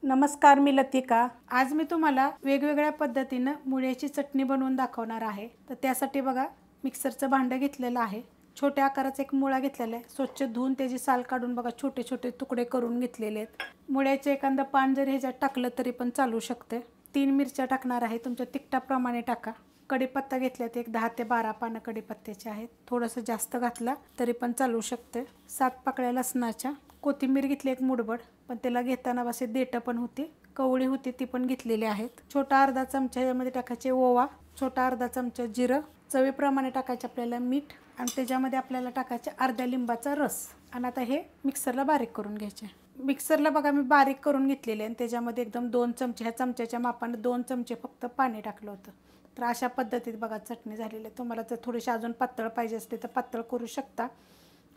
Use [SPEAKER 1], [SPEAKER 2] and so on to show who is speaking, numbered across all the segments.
[SPEAKER 1] नमस्कार, मी लतिका। आज मी तुम्हाला वेगवेगळ्या पद्धतीने मुळ्याची चटणी बनवून दाखवणार आहे। तर त्यासाठी बघा, मिक्सरचं भांडं घेतलेलं आहे। छोट्या आकाराचा एक मुळा घेतलेला आहे। स्वच्छ धुवून त्याची साल काढून बघा छोटे छोटे तुकडे करून घेतलेले आहेत। मुळ्याचे एखादं पान जर ह्याच्यात टाकलं तरी पण चालू शकते। 3 मिरच्या टाकणार आहे, तुमच्या तिखटाप्रमाणे टाका। कढीपत्ता घेतल्यात एक 10 ते 12 पानं कढीपत्त्याचे आहेत। थोडंसं जास्त घातला तरी पण चालू शकते। 7 पाकळ्या लसणाच्या, कोथिंबीर घेतली एक मुठभर, पण त्याला घेताना असे देठं पण होती, कवळी होती ती पण घेतलेली आहेत। छोटा अर्धा चमचा यामध्ये टाकायचे ओवा, छोटा अर्धा चमचा जिरं, चवीप्रमाणे टाकायचे आपल्याला मीठ, आणि त्याच्यामध्ये आपल्याला टाकायचे अर्ध्या लिंबाचा रस। आणि आता हे मिक्सरला बारीक करून घ्यायचे। मिक्सरला बघा मी बारीक करून घेतलेले आणि त्याच्यामध्ये एकदम 2 चमचे, ह्या चमच्याच्या मापाने 2 चमचे फक्त पाणी टाकलं होतं। तर अशा पद्धतीत बघा चटणी झालेली आहे। तुम्हाला जर थोडीशी अजून पातळ पाहिजे असली तर पातळ करू शकता,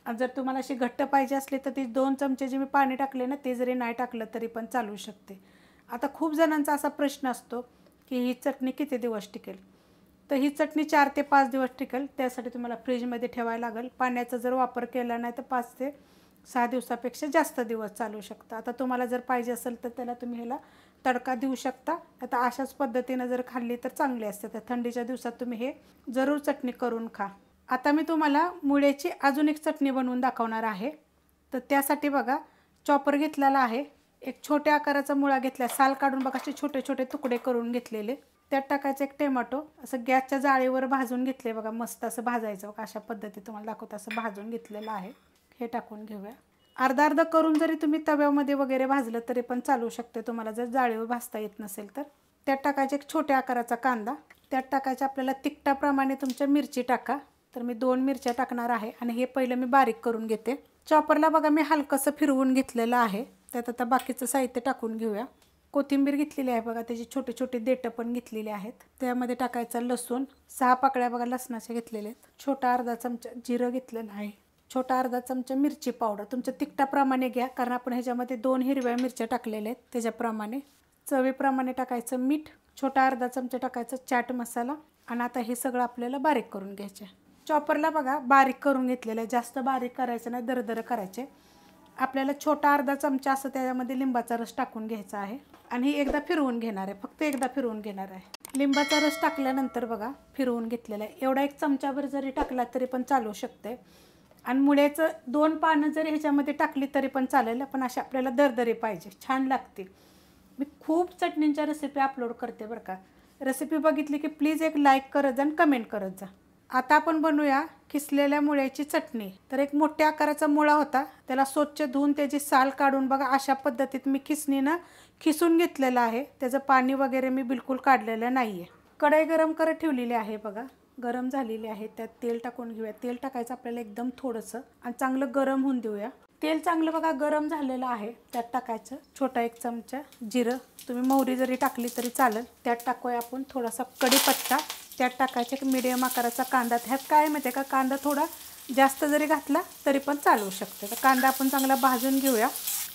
[SPEAKER 1] आणि जर तुम्हाला अशी घट्ट पाहिजे असली तर ती 2 चमचे जे मी पाणी टाकले ना ते जरी नाही टाकलं तरी पण चालू शकते। आता खूप जणांचा असा प्रश्न असतो की ही चटणी किती दिवस टिकेल, तर ही चटणी 4 ते 5 दिवस टिकेल। त्यासाठी तुम्हाला फ्रीजमध्ये ठेवायला लागेल। पाण्याचा जर वापर केला नाही तर 5 ते 6 दिवसापेक्षा जास्त दिवस चालू शकतं। आता तुम्हाला जर पाहिजे असेल तर त्याला तुम्ही ह्याला तडका देऊ शकता। आता अशाच पद्धतीने जर खाल्ली तर चांगली असते। तर थंडीच्या दिवसात तुम्ही हे जरूर चटणी करून खा। आता मी तुम्हाला मुळ्याची अजून एक चटणी बनवून दाखवणार आहे। तर त्यासाठी बघा, चॉपर घेतलेला आहे, एक छोट्या आकाराचा मुळा घेतला, साल काढून बघा असे छोटे छोटे तुकडे करून घेतलेले। त्यात टाकायचं एक टोमॅटो, असं गॅसच्या जाळीवर भाजून घेतले बघा, मस्त असं भाजायचं बघा। अशा पद्धतीत तुम्हाला दाखवतो, असं भाजून घेतलेलं आहे। हे टाकून घेऊया। अर्धा अर्धा करून जरी तुम्ही तव्यामध्ये वगैरे भाजलं तरी पण चालू शकते, तुम्हाला जर जाळीवर भाजता येत नसेल तर। त्यात टाकायचे एक छोट्या आकाराचा कांदा, त्यात टाकायचे आपल्याला तिखटाप्रमाणे तुमच्या मिरची टाका। तर मी 2 मिरच्या टाकणार आहे, आणि हे पहिलं मी बारीक करून घेते। चॉपरला बघा मी हलकंसं फिरवून घेतलेलं आहे। त्यात आता बाकीचं साहित्य टाकून घेऊया। कोथिंबीर घेतलेली आहे बघा, त्याची छोटे छोटे देठं पण घेतलेली आहेत। त्यामध्ये टाकायचं लसूण, 6 पाकळ्या बघा लसणाच्या घेतलेल्या आहेत। छोटा अर्धा चमचा जिरं घेतलेलं आहे। छोटा अर्धा चमचा मिरची पावडर, तुमच्या तिखटाप्रमाणे घ्या, कारण आपण ह्याच्यामध्ये 2 हिरव्या मिरच्या टाकलेल्या आहेत त्याच्याप्रमाणे। चवीप्रमाणे टाकायचं मीठ, छोटा अर्धा चमचा टाकायचं चाट मसाला, आणि आता हे सगळं आपल्याला बारीक करून घ्यायचं आहे। चॉपरला बघा बारीक करून घेतलेलं आहे, जास्त बारीक करायचं नाही, दरदर करायचे। आपल्याला छोटा अर्धा चमचा असं त्याच्यामध्ये लिंबाचा रस टाकून घ्यायचा आहे, आणि एकदा फिरवून घेणार आहे, फक्त एकदा फिरवून घेणार आहे। लिंबाचा रस टाकल्यानंतर बघा फिरवून घेतलेला आहे। एवढा एक चमचाभर जरी टाकला तरी पण चालू शकते, आणि मुळ्याचं 2 पानं जरी ह्याच्यामध्ये टाकली तरी पण चालेल, पण अशी आपल्याला दरदरी पाहिजे, छान लागते। मी खूप चटणींच्या रेसिपी अपलोड करते बरं का। रेसिपी बघितली की प्लीज एक लाईक करत जा आणि कमेंट करत जा। आता आपण बनवूया किसलेल्या मुळ्याची चटणी। तर एक मोठ्या आकाराचा मुळा होता, त्याला स्वच्छ धुवून त्याची साल काढून बघा अशा पद्धतीत मी खिसणीनं खिसून घेतलेलं आहे। त्याचं पाणी वगैरे मी बिलकुल काढलेलं नाही आहे। कढई गरम करत ठेवलेली आहे बघा, गरम झालेली आहे। त्यात तेल टाकून घेऊया। तेल टाकायचं आपल्याला एकदम थोडंसं, आणि चांगलं गरम होऊन देऊया। तेल चांगलं बघा गरम झालेलं आहे। त्यात टाकायचं छोटा 1 चमचा जिरं, तुम्ही मोहरी जरी टाकली तरी चालेल। त्यात टाकूया आपण थोडासा कढीपत्ता, त्यात टाकायचे एक मीडियम आकाराचा कांदा। ह्यात काय माहिती आहे का, कांदा थोडा जास्त जरी घातला तरी पण चालू शकते। तर कांदा आपण चांगला भाजून घेऊया।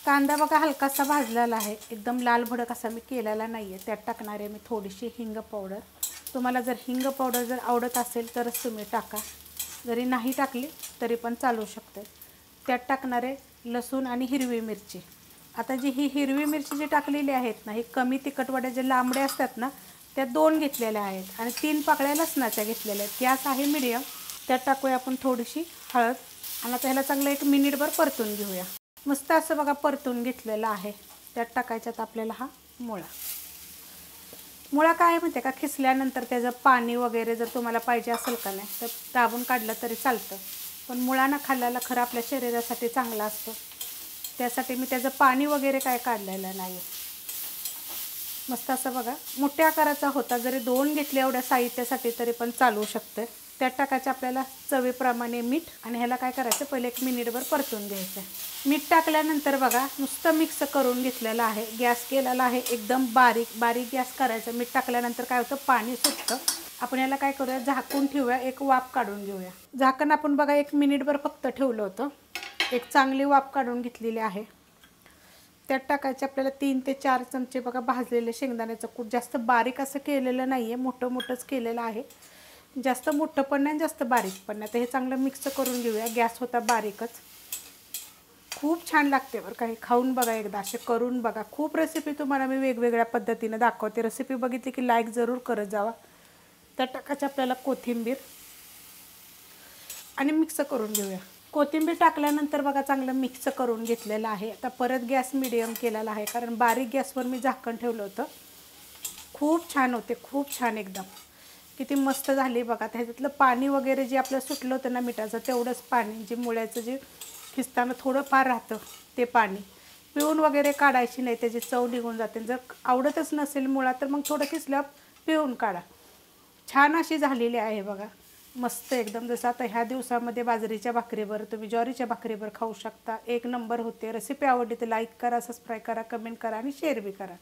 [SPEAKER 1] कांदा बघा हलकासा भाजलेला आहे, एकदम लाल भडक असा मी केलेला नाही आहे। त्यात टाकणार आहे मी थोडीशी हिंग पावडर। तुम्हाला जर हिंग पावडर जर आवडत असेल तरच तुम्ही टाका, जरी नाही टाकली तरी पण चालू शकते। त्यात टाकणार आहे लसूण आणि हिरवी मिरची। आता जी ही हिरवी मिरची जी टाकलेली आहेत ना, ही कमी तिखटवाड्या जे लांबडे असतात ना, त्या 2 घेतलेल्या आहेत, आणि 3 पाकळ्या लसणाच्या घेतलेल्या आहेत। गॅस आहे मीडियम। त्यात टाकूया आपण थोडीशी हळद, आणि आता ह्याला चांगलं 1 मिनिटभर परतून घेऊया। मस्त असं बघा परतून घेतलेलं आहे। त्यात टाकायच्यात आपल्याला हा मुळा। मुळा काय म्हणते का, खिसल्यानंतर त्याचं पाणी वगैरे जर तुम्हाला पाहिजे असेल का नाही तर दाबून काढलं तरी चालतं, पण मुळा ना खाल्ल्याला खरं आपल्या शरीरासाठी चांगला असतो, त्यासाठी मी त्याचं पाणी वगैरे काय काढलेलं नाही। मस्त असं बघा मोठ्या आकाराचा होता, जरी 2 घेतले एवढ्या साहित्यासाठी तरी पण चालू शकते। त्यात टाकायचं आपल्याला चवीप्रमाणे मीठ, आणि ह्याला काय करायचं पहिले 1 मिनिटभर परतून घ्यायचं। मीठ टाकल्यानंतर बघा नुसतं मिक्स करून घेतलेलं आहे। गॅस केलेला आहे एकदम बारीक बारीक गॅस करायचं। मीठ टाकल्यानंतर काय होतं, पाणी सुटतं। आपण याला काय करूया, झाकून ठेवूया, एक वाफ काढून घेऊया। झाकण आपण बघा 1 मिनिटभर फक्त ठेवलं होतं, एक चांगली वाफ काढून घेतलेली आहे। त्यात टाकायचे आपल्याला 3 ते 4 चमचे बघा भाजलेले शेंगदाण्याचं कूट। जास्त बारीक असं केलेलं नाही आहे, मोठं मोठंच केलेलं आहे, जास्त मोठं पण नाही जास्त बारीक पण नाही। तर हे चांगलं मिक्स करून घेऊया। गॅस होता बारीकच। खूप छान लागते बरं काही. खाऊन बघा एकदा, असे करून बघा. खूप रेसिपी तुम्हाला मी वेगवेगळ्या पद्धतीने दाखवते. रेसिपी बघितली की लाईक जरूर करत जावा. तर टाकायची आपल्याला कोथिंबीर आणि मिक्स करून घेऊया. कोथिंबीर टाकल्यानंतर बघा चांगलं मिक्स करून घेतलेलं आहे. आता परत गॅस मिडियम केलेला आहे, कारण बारीक गॅसवर मी झाकण ठेवलं होतं. खूप छान होते, खूप छान एकदम. किती मस्त झाली बघा. त्याच्यातलं पाणी वगैरे जे आपलं सुटलं होतं ना मिठाचं, तेवढंच पाणी, जे मुळ्याचं जे खिसताना थोडं फार राहतं ते पाणी पिळून वगैरे काढायची नाही, त्याची चव निघून जाते. जर आवडतच नसेल मुळा तर मग थोडं खिसल्यावर पिळून काढा. छान अशी झालेली आहे बघा, मस्त एकदम. जसं आता ह्या दिवसामध्ये बाजरीच्या भाकरीवर, तुम्ही ज्वारीच्या भाकरीवर खाऊ शकता. एक नंबर होते. रेसिपी आवडली तर लाईक करा, सबस्क्राईब करा, कमेंट करा आणि शेअर बी करा.